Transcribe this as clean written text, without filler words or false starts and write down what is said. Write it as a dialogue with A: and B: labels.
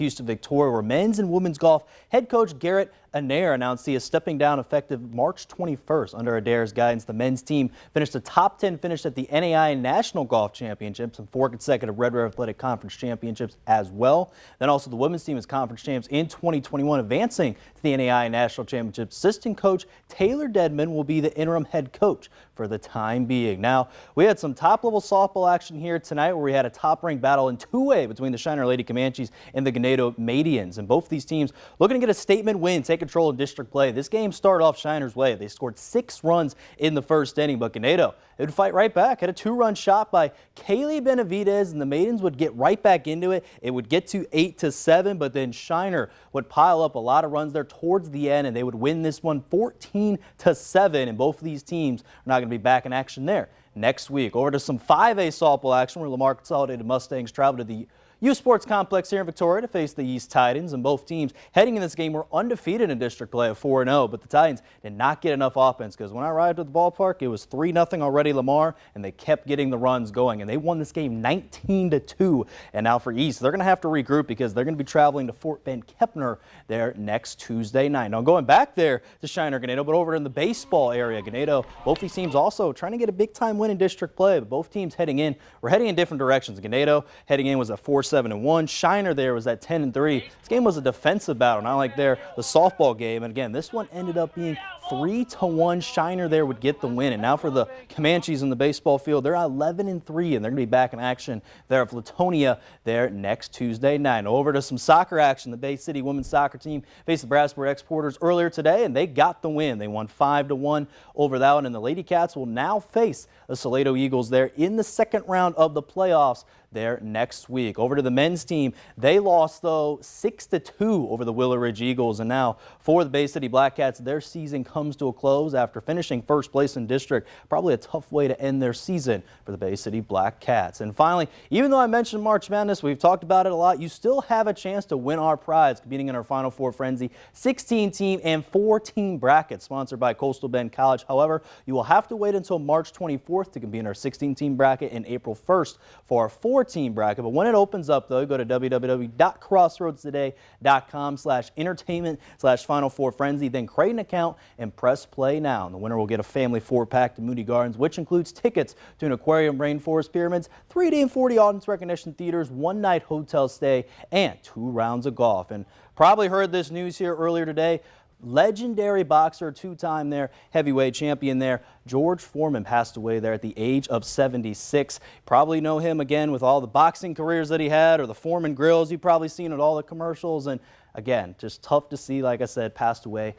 A: Houston Victoria, where men's and women's golf head coach Garrett Anair announced he is stepping down effective March 21st. Under Adair's guidance, the men's team finished a top 10 finish at the NAI National Golf Championships and 4 consecutive Red River Athletic Conference Championships as well. Then also the women's team is conference champs in 2021, advancing to the NAI National Championships. Assistant coach Taylor Dedman will be the interim head coach for the time being. Now, we had some top-level softball action here tonight where we had a top-ranked battle in two-way between the Shiner Lady Comanches and the Ganado Madians. And both these teams looking to get a statement win, take control of district play. This game started off Shiner's way. They scored 6 runs in the first inning, but Ganado would fight right back. Had a 2-run shot by Kaylee Benavidez, and the Maidens would get right back into it. It would get to 8-7, but then Shiner would pile up a lot of runs there towards the end, and they would win this one 14-7. And both of these teams are not going to be back in action there next week. Over to some 5A softball action where Lamar Consolidated Mustangs travel to the U Sports Complex here in Victoria to face the East Titans, and both teams heading in this game were undefeated in district play of 4-0, but the Titans did not get enough offense because when I arrived at the ballpark, it was 3-0 already Lamar, and they kept getting the runs going, and they won this game 19-2. And now for East, they're going to have to regroup because they're going to be traveling to Fort Bend Kepner there next Tuesday night. Now going back there to Shiner Ganado, but over in the baseball area, Ganado, both these teams also trying to get a big-time win in district play, but both teams were heading in different directions. Ganado heading in was at 4-7-1. Shiner there was at 10-3. This game was a defensive battle, not like the softball game. And again, this one ended up being 3-1. Shiner there would get the win. And now for the Comanches in the baseball field, they're 11-3, and they're going to be back in action there at Latonia there next Tuesday night. Over to some soccer action. The Bay City women's soccer team faced the Brassport Exporters earlier today, and they got the win. They won 5-1 over that one, and the Lady Cats will now face the Salado Eagles there in the second round of the playoffs there next week. Over to the men's team, they lost though 6-2 over the Willow Ridge Eagles, and now for the Bay City Black Cats, their season comes to a close after finishing first place in district. Probably a tough way to end their season for the Bay City Black Cats. And finally, even though I mentioned March Madness, we've talked about it a lot, you still have a chance to win our prize competing in our Final Four Frenzy 16-team and 4-team bracket sponsored by Coastal Bend College. However, you will have to wait until March 24th to compete in our 16-team bracket and April 1st for our 4-team bracket. But when it opens up, though, go to www.crossroads.today.com/entertainment/Final Four Frenzy, then create an account and press play now. And the winner will get a family 4-pack to Moody Gardens, which includes tickets to an aquarium, rainforest pyramids, 3D and 4D audience recognition theaters, 1-night hotel stay, and 2 rounds of golf. And probably heard this news here earlier today. Legendary boxer, 2-time heavyweight champion there, George Foreman passed away there at the age of 76. Probably know him again with all the boxing careers that he had, or the Foreman grills you've probably seen at all the commercials. And again, just tough to see, like I said, passed away